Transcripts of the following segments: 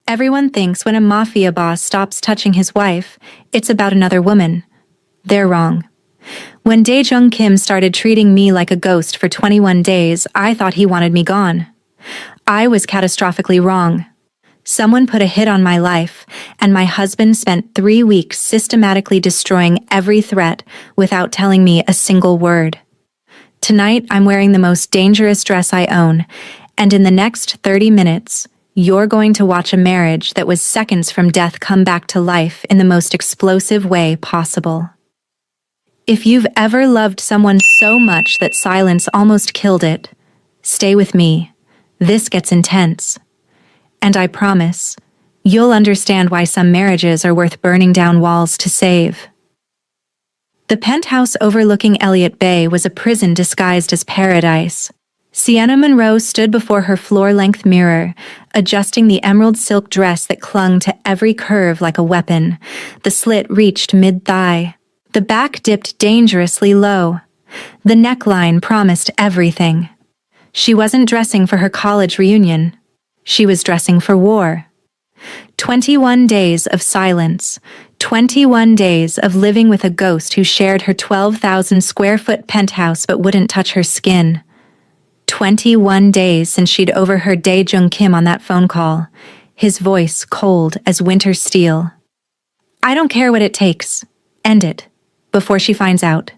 Everyone thinks when a mafia boss stops touching his wife, it's about another woman. They're wrong. When Dae-jung Kim started treating me like a ghost for 21 days, I thought he wanted me gone. I was catastrophically wrong. Someone put a hit on my life, and my husband spent 3 weeks systematically destroying every threat without telling me a single word. Tonight, I'm wearing the most dangerous dress I own, and in the next 30 minutes, you're going to watch a marriage that was seconds from death come back to life in the most explosive way possible. If you've ever loved someone so much that silence almost killed it, stay with me. This gets intense. And I promise, you'll understand why some marriages are worth burning down walls to save. The penthouse overlooking Elliott Bay was a prison disguised as paradise. Sienna Monroe stood before her floor-length mirror, adjusting the emerald silk dress that clung to every curve like a weapon. The slit reached mid-thigh. The back dipped dangerously low. The neckline promised everything. She wasn't dressing for her college reunion. She was dressing for war. 21 days of silence. 21 days of living with a ghost who shared her 12,000-square-foot penthouse but wouldn't touch her skin. 21 days since she'd overheard Dae-jung Kim on that phone call, his voice cold as winter steel. I don't care what it takes. End it, before she finds out.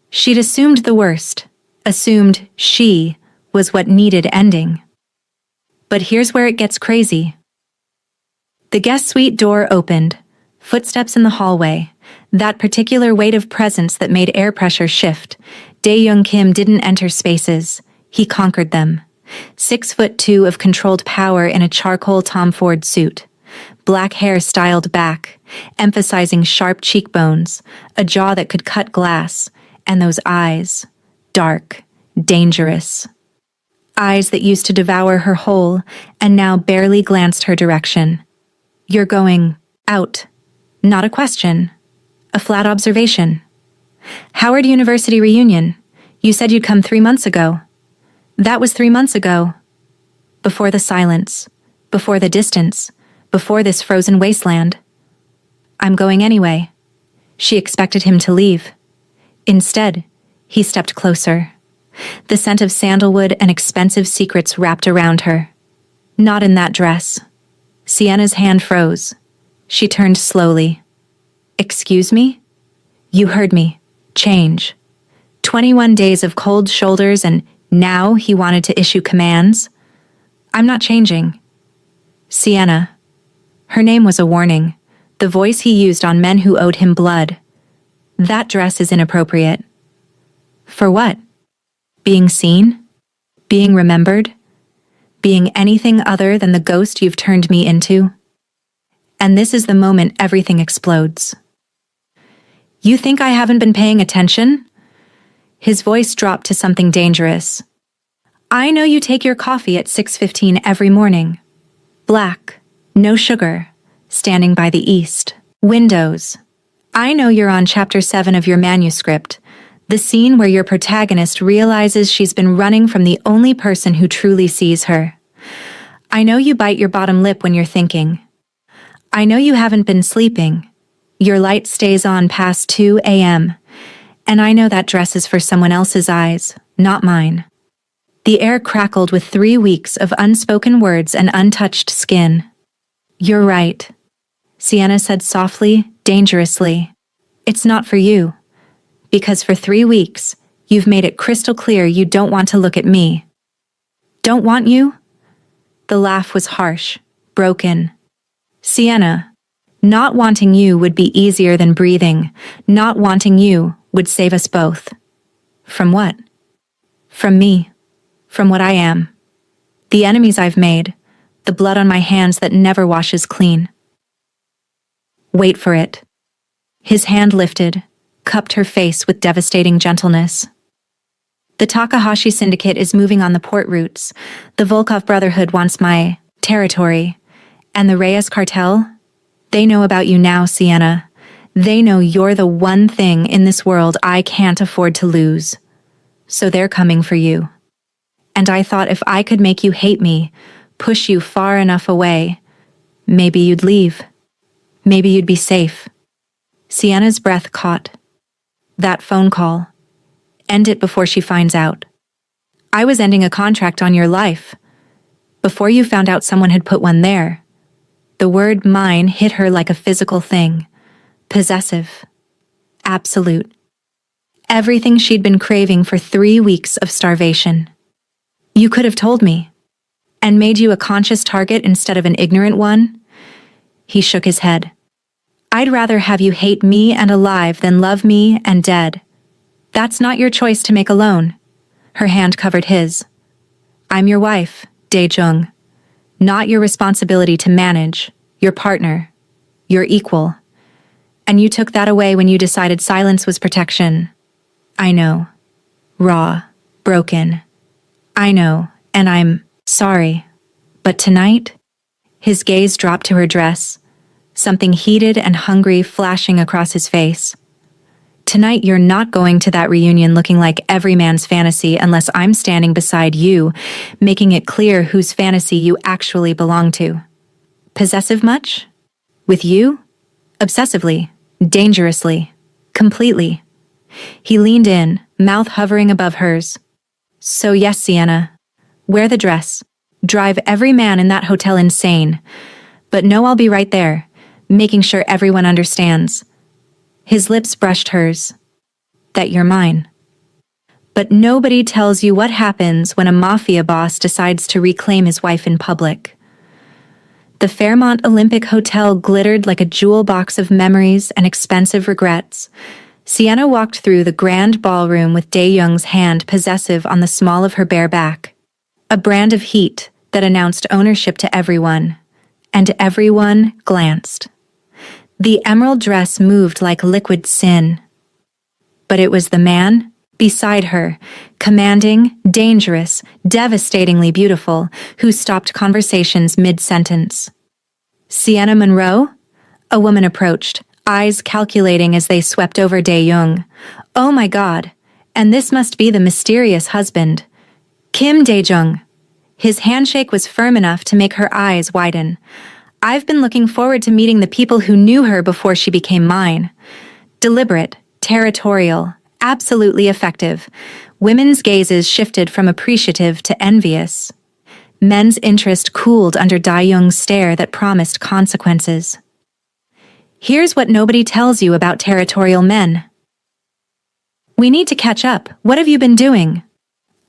She'd assumed the worst, assumed she was what needed ending. But here's where it gets crazy. The guest suite door opened, footsteps in the hallway, that particular weight of presence that made air pressure shift. Dae-jung Kim didn't enter spaces, he conquered them. 6'2" of controlled power in a charcoal Tom Ford suit. Black hair styled back, emphasizing sharp cheekbones, a jaw that could cut glass, and those eyes, dark, dangerous. Eyes that used to devour her whole and now barely glanced her direction. You're going out. Not a question. A flat observation. Howard University reunion. You said you'd come 3 months ago. That was 3 months ago. Before the silence. Before the distance. Before this frozen wasteland. I'm going anyway. She expected him to leave. Instead, he stepped closer. The scent of sandalwood and expensive secrets wrapped around her. Not in that dress. Sienna's hand froze. She turned slowly. Excuse me? You heard me. Change. 21 days of cold shoulders and now he wanted to issue commands? I'm not changing. Sienna. Her name was a warning. The voice he used on men who owed him blood. That dress is inappropriate. For what? Being seen? Being remembered? Being anything other than the ghost you've turned me into? And this is the moment everything explodes. You think I haven't been paying attention? His voice dropped to something dangerous. I know you take your coffee at 6:15 every morning. Black, no sugar, standing by the east. Windows. I know you're on chapter 7 of your manuscript, the scene where your protagonist realizes she's been running from the only person who truly sees her. I know you bite your bottom lip when you're thinking. I know you haven't been sleeping. Your light stays on past 2 a.m., and I know that dress is for someone else's eyes, not mine. The air crackled with 3 weeks of unspoken words and untouched skin. You're right, Sienna said softly, dangerously. It's not for you. Because for 3 weeks, you've made it crystal clear you don't want to look at me. Don't want you? The laugh was harsh, broken. Sienna, not wanting you would be easier than breathing. Not wanting you would save us both. From what? From me. From what I am. The enemies I've made. The blood on my hands that never washes clean. Wait for it. His hand lifted, cupped her face with devastating gentleness. The Takahashi Syndicate is moving on the port routes. The Volkov Brotherhood wants my territory. And the Reyes Cartel? They know about you now, Sienna. They know you're the one thing in this world I can't afford to lose. So they're coming for you. And I thought if I could make you hate me, push you far enough away, Maybe you'd leave. Maybe you'd be safe. Sienna's breath caught. That phone call. End it before she finds out. I was ending a contract on your life. Before you found out someone had put one there. The word mine hit her like a physical thing. Possessive. Absolute. Everything she'd been craving for 3 weeks of starvation. You could have told me. And made you a conscious target instead of an ignorant one? He shook his head. I'd rather have you hate me and alive than love me and dead. That's not your choice to make alone. Her hand covered his. I'm your wife, Dae-jung. Not your responsibility to manage, your partner, your equal. And you took that away when you decided silence was protection. I know. Raw. Broken. I know, and I'm sorry. But tonight? His gaze dropped to her dress, something heated and hungry flashing across his face. Tonight you're not going to that reunion looking like every man's fantasy unless I'm standing beside you, making it clear whose fantasy you actually belong to. Possessive much? With you? Obsessively. Dangerously. Completely. He leaned in, mouth hovering above hers. So yes, Sienna. Wear the dress. Drive every man in that hotel insane. But no, I'll be right there, making sure everyone understands. His lips brushed hers. That you're mine. But nobody tells you what happens when a mafia boss decides to reclaim his wife in public. The Fairmont Olympic Hotel glittered like a jewel box of memories and expensive regrets. Sienna walked through the grand ballroom with Dae-jung's hand possessive on the small of her bare back. A brand of heat that announced ownership to everyone. And everyone glanced. The emerald dress moved like liquid sin. But it was the man, beside her, commanding, dangerous, devastatingly beautiful, who stopped conversations mid-sentence. Sienna Monroe? A woman approached, eyes calculating as they swept over Dae-jung. Oh my God, and this must be the mysterious husband. Kim Dae-jung. His handshake was firm enough to make her eyes widen. I've been looking forward to meeting the people who knew her before she became mine. Deliberate, territorial, absolutely effective. Women's gazes shifted from appreciative to envious. Men's interest cooled under Dae-jung's stare that promised consequences. Here's what nobody tells you about territorial men. We need to catch up. What have you been doing?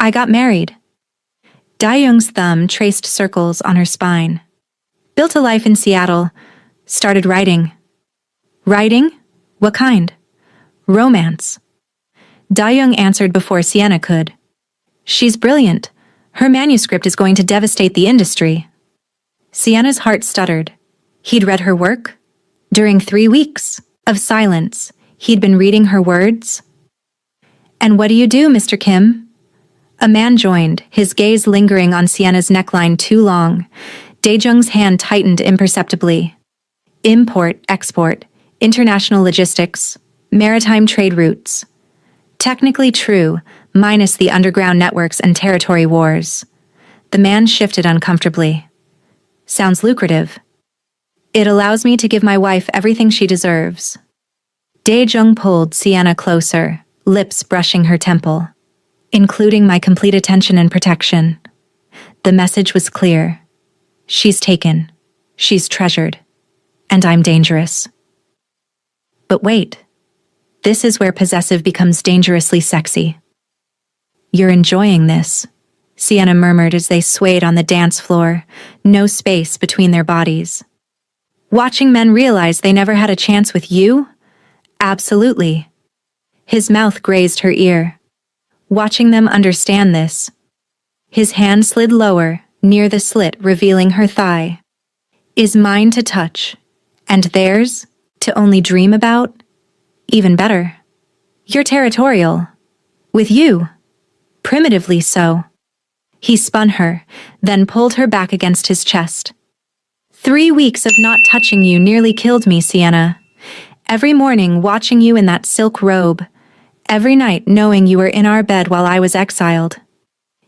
I got married. Dae-jung's thumb traced circles on her spine. Built a life in Seattle. Started writing. Writing? What kind? Romance. Dae-jung answered before Sienna could. She's brilliant. Her manuscript is going to devastate the industry. Sienna's heart stuttered. He'd read her work? During 3 weeks of silence, he'd been reading her words. And what do you do, Mr. Kim? A man joined, his gaze lingering on Sienna's neckline too long. Dae-jung's hand tightened imperceptibly. Import, export, international logistics, maritime trade routes. Technically true, minus the underground networks and territory wars. The man shifted uncomfortably. Sounds lucrative. It allows me to give my wife everything she deserves. Dae-jung pulled Sienna closer, lips brushing her temple. Including my complete attention and protection. The message was clear. She's taken. She's treasured. And I'm dangerous. But wait. This is where possessive becomes dangerously sexy. You're enjoying this, Sienna murmured as they swayed on the dance floor, no space between their bodies. Watching men realize they never had a chance with you? Absolutely. His mouth grazed her ear. Watching them understand this. His hand slid lower, near the slit revealing her thigh. Is mine to touch, and theirs to only dream about? Even better. You're territorial. With you. Primitively so. He spun her, then pulled her back against his chest. 3 weeks of not touching you nearly killed me, Sienna. Every morning watching you in that silk robe. Every night knowing you were in our bed while I was exiled.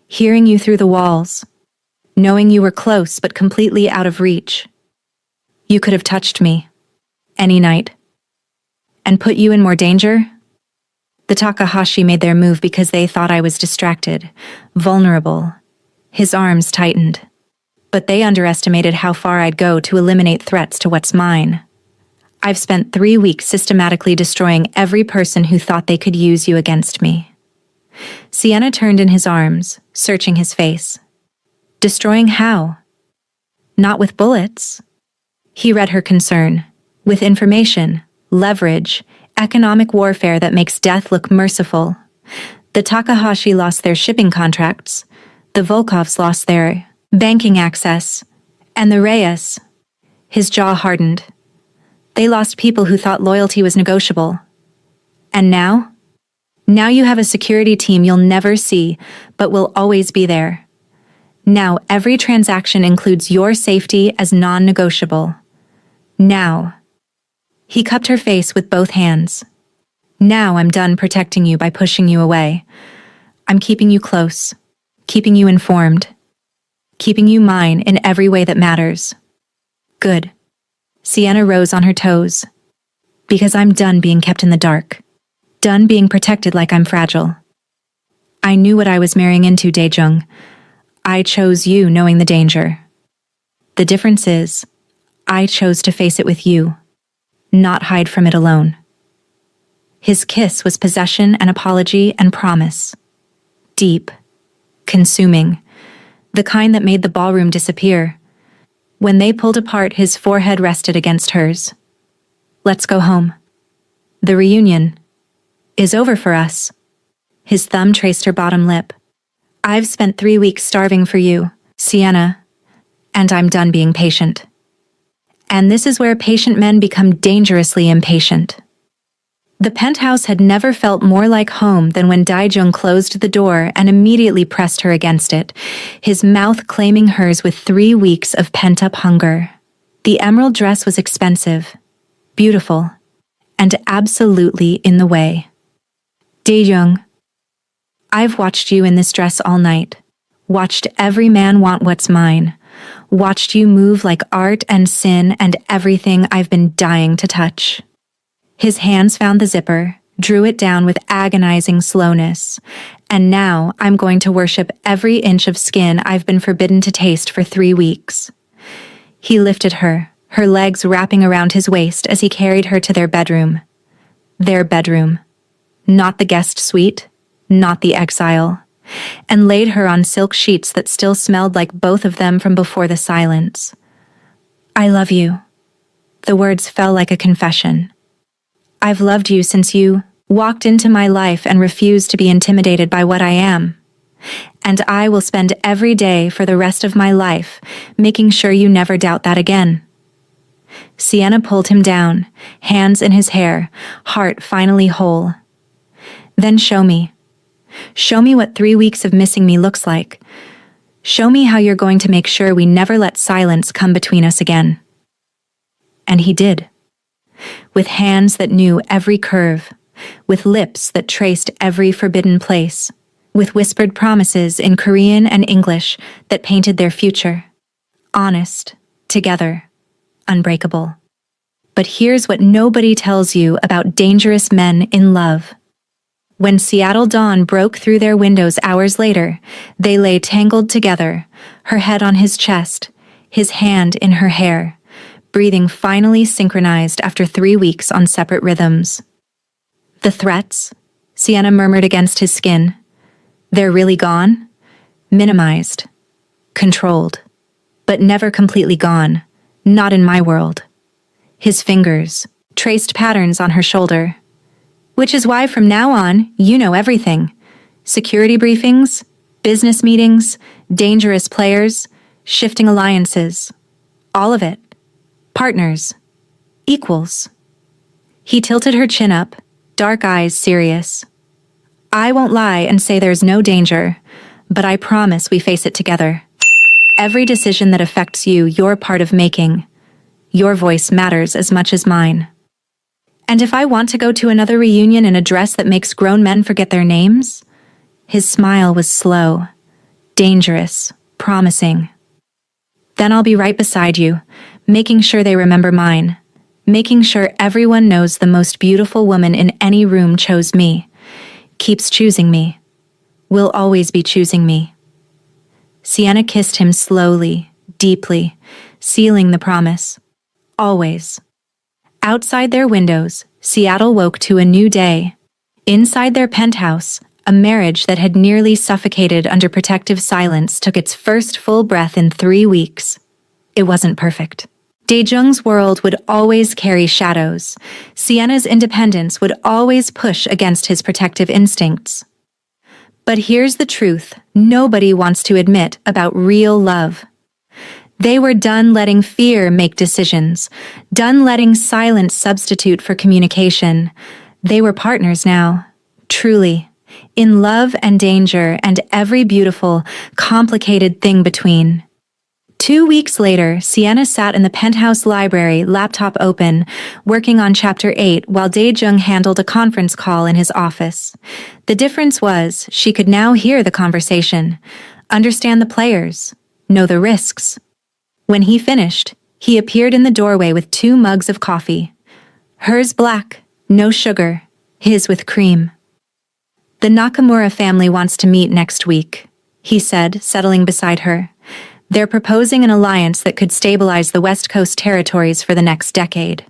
Hearing you through the walls. Knowing you were close but completely out of reach. You could have touched me. Any night. And put you in more danger? The Takahashi made their move because they thought I was distracted, vulnerable. His arms tightened. But they underestimated how far I'd go to eliminate threats to what's mine. I've spent 3 weeks systematically destroying every person who thought they could use you against me. Sienna turned in his arms, searching his face. Destroying how? Not with bullets. He read her concern. With information, leverage, economic warfare that makes death look merciful. The Takahashi lost their shipping contracts. The Volkovs lost their banking access. And the Reyes. His jaw hardened. They lost people who thought loyalty was negotiable. And now? Now you have a security team you'll never see, but will always be there. Now every transaction includes your safety as non-negotiable. Now. He cupped her face with both hands. Now I'm done protecting you by pushing you away. I'm keeping you close, keeping you informed, keeping you mine in every way that matters. Good. Sienna rose on her toes. Because I'm done being kept in the dark. Done being protected like I'm fragile. I knew what I was marrying into, Daejung. I chose you knowing the danger. The difference is, I chose to face it with you, not hide from it alone. His kiss was possession and apology and promise. Deep. Consuming. The kind that made the ballroom disappear. When they pulled apart, his forehead rested against hers. Let's go home. The reunion is over for us. His thumb traced her bottom lip. I've spent 3 weeks starving for you, Sienna, and I'm done being patient. And this is where patient men become dangerously impatient. The penthouse had never felt more like home than when Daejung closed the door and immediately pressed her against it, his mouth claiming hers with 3 weeks of pent-up hunger. The emerald dress was expensive, beautiful, and absolutely in the way. Daejung, I've watched you in this dress all night, watched every man want what's mine, watched you move like art and sin and everything I've been dying to touch. His hands found the zipper, drew it down with agonizing slowness, and now I'm going to worship every inch of skin I've been forbidden to taste for 3 weeks. He lifted her, her legs wrapping around his waist as he carried her to their bedroom. Their bedroom. Not the guest suite, not the exile, and laid her on silk sheets that still smelled like both of them from before the silence. I love you. The words fell like a confession. I've loved you since you walked into my life and refused to be intimidated by what I am. And I will spend every day for the rest of my life making sure you never doubt that again. Sienna pulled him down, hands in his hair, heart finally whole. Then show me. Show me what 3 weeks of missing me looks like. Show me how you're going to make sure we never let silence come between us again. And he did. With hands that knew every curve, with lips that traced every forbidden place, with whispered promises in Korean and English that painted their future. Honest, together, unbreakable. But here's what nobody tells you about dangerous men in love. When Seattle dawn broke through their windows hours later, they lay tangled together, her head on his chest, his hand in her hair, breathing finally synchronized after 3 weeks on separate rhythms. The threats, Sienna murmured against his skin. They're really gone? Minimized. Controlled. But never completely gone. Not in my world. His fingers traced patterns on her shoulder. Which is why from now on, you know everything. Security briefings, business meetings, dangerous players, shifting alliances. All of it. Partners. Equals. He tilted her chin up, dark eyes serious. I won't lie and say there's no danger, but I promise we face it together. Every decision that affects you, you're part of making. Your voice matters as much as mine. And if I want to go to another reunion in a dress that makes grown men forget their names? His smile was slow, dangerous, promising. Then I'll be right beside you, making sure they remember mine, making sure everyone knows the most beautiful woman in any room chose me, keeps choosing me, will always be choosing me. Sienna kissed him slowly, deeply, sealing the promise. Always. Outside their windows, Seattle woke to a new day. Inside their penthouse, a marriage that had nearly suffocated under protective silence took its first full breath in 3 weeks. It wasn't perfect. Daejung's world would always carry shadows. Sienna's independence would always push against his protective instincts. But here's the truth nobody wants to admit about real love. They were done letting fear make decisions, done letting silence substitute for communication. They were partners now, truly, in love and danger and every beautiful, complicated thing between. 2 weeks later, Sienna sat in the penthouse library, laptop open, working on Chapter 8 while Daejung handled a conference call in his office. The difference was she could now hear the conversation, understand the players, know the risks. When he finished, he appeared in the doorway with 2 mugs of coffee. Hers black, no sugar, his with cream. "The Nakamura family wants to meet next week," he said, settling beside her. "They're proposing an alliance that could stabilize the West Coast territories for the next decade.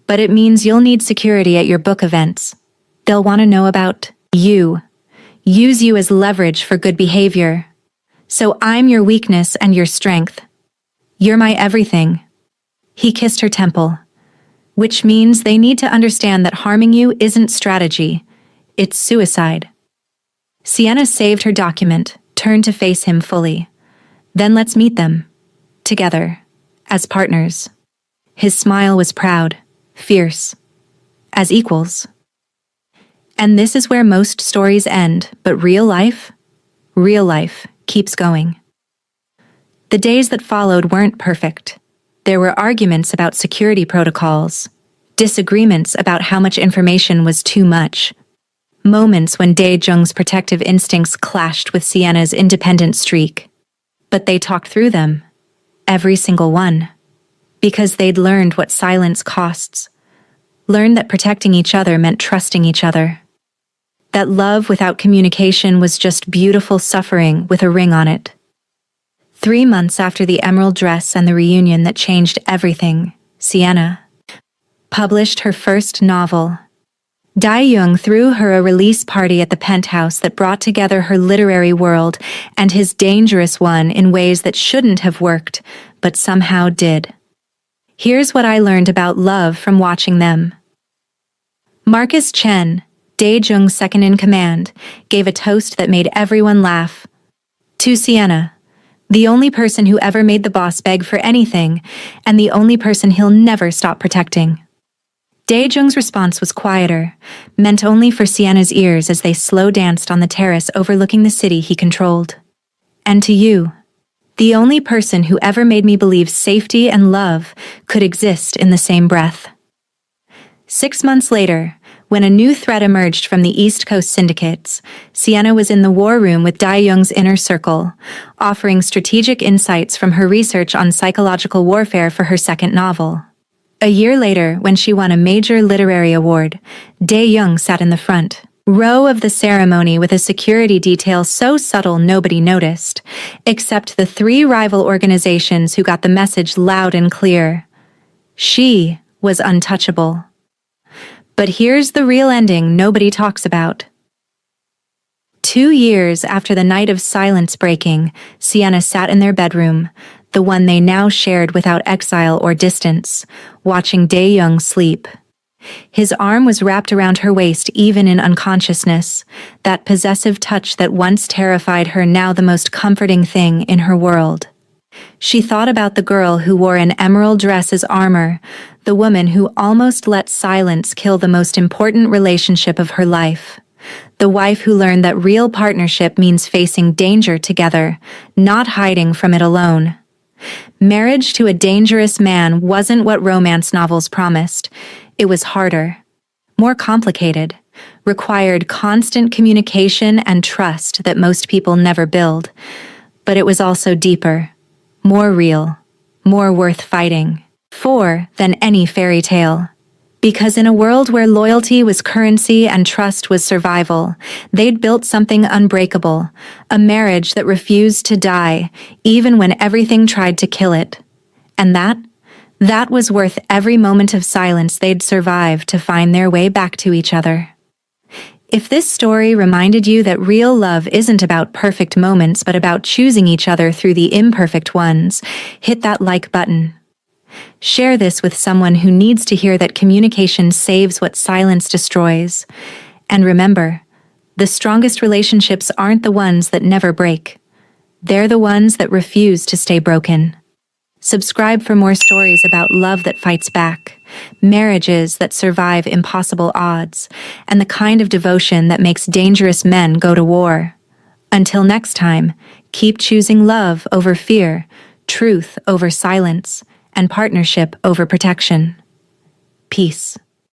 But it means you'll need security at your book events. They'll want to know about you. Use you as leverage for good behavior. So I'm your weakness and your strength. You're my everything." He kissed her temple. "Which means they need to understand that harming you isn't strategy. It's suicide." Sienna saved her document, turned to face him fully. "Then let's meet them. Together. As partners." His smile was proud, fierce. As equals. And this is where most stories end, but real life keeps going. The days that followed weren't perfect. There were arguments about security protocols, disagreements about how much information was too much, moments when Daejung's protective instincts clashed with Sienna's independent streak. But they talked through them, every single one, because they'd learned what silence costs, learned that protecting each other meant trusting each other, that love without communication was just beautiful suffering with a ring on it. 3 months after the emerald dress and the reunion that changed everything, Sienna published her first novel. Dae-young threw her a release party at the penthouse that brought together her literary world and his dangerous one in ways that shouldn't have worked, but somehow did. Here's what I learned about love from watching them. Marcus Chen, Dae-jung's second-in-command, gave a toast that made everyone laugh. To Sienna, the only person who ever made the boss beg for anything, and the only person he'll never stop protecting. Dae-jung's response was quieter, meant only for Sienna's ears as they slow danced on the terrace overlooking the city he controlled. And to you, the only person who ever made me believe safety and love could exist in the same breath. 6 months later, when a new threat emerged from the East Coast syndicates, Sienna was in the war room with Dae-young's inner circle, offering strategic insights from her research on psychological warfare for her second novel. A year later, when she won a major literary award, Dae-young sat in the front row of the ceremony with a security detail so subtle nobody noticed, except the 3 rival organizations who got the message loud and clear. She was untouchable. But here's the real ending nobody talks about. 2 years after the night of silence breaking, Sienna sat in their bedroom, the one they now shared without exile or distance, watching Dae-young sleep. His arm was wrapped around her waist even in unconsciousness, that possessive touch that once terrified her, now the most comforting thing in her world. She thought about the girl who wore an emerald dress as armor, the woman who almost let silence kill the most important relationship of her life. The wife who learned that real partnership means facing danger together, not hiding from it alone. Marriage to a dangerous man wasn't what romance novels promised. It was harder, more complicated, required constant communication and trust that most people never build. But it was also deeper, more real, more worth fighting for than any fairy tale. Because in a world where loyalty was currency and trust was survival, they'd built something unbreakable, a marriage that refused to die, even when everything tried to kill it. And that was worth every moment of silence they'd survive to find their way back to each other. If this story reminded you that real love isn't about perfect moments but about choosing each other through the imperfect ones, hit that like button. Share this with someone who needs to hear that communication saves what silence destroys. And remember, the strongest relationships aren't the ones that never break. They're the ones that refuse to stay broken. Subscribe for more stories about love that fights back, marriages that survive impossible odds, and the kind of devotion that makes dangerous men go to war. Until next time, keep choosing love over fear, truth over silence, and partnership over protection. Peace.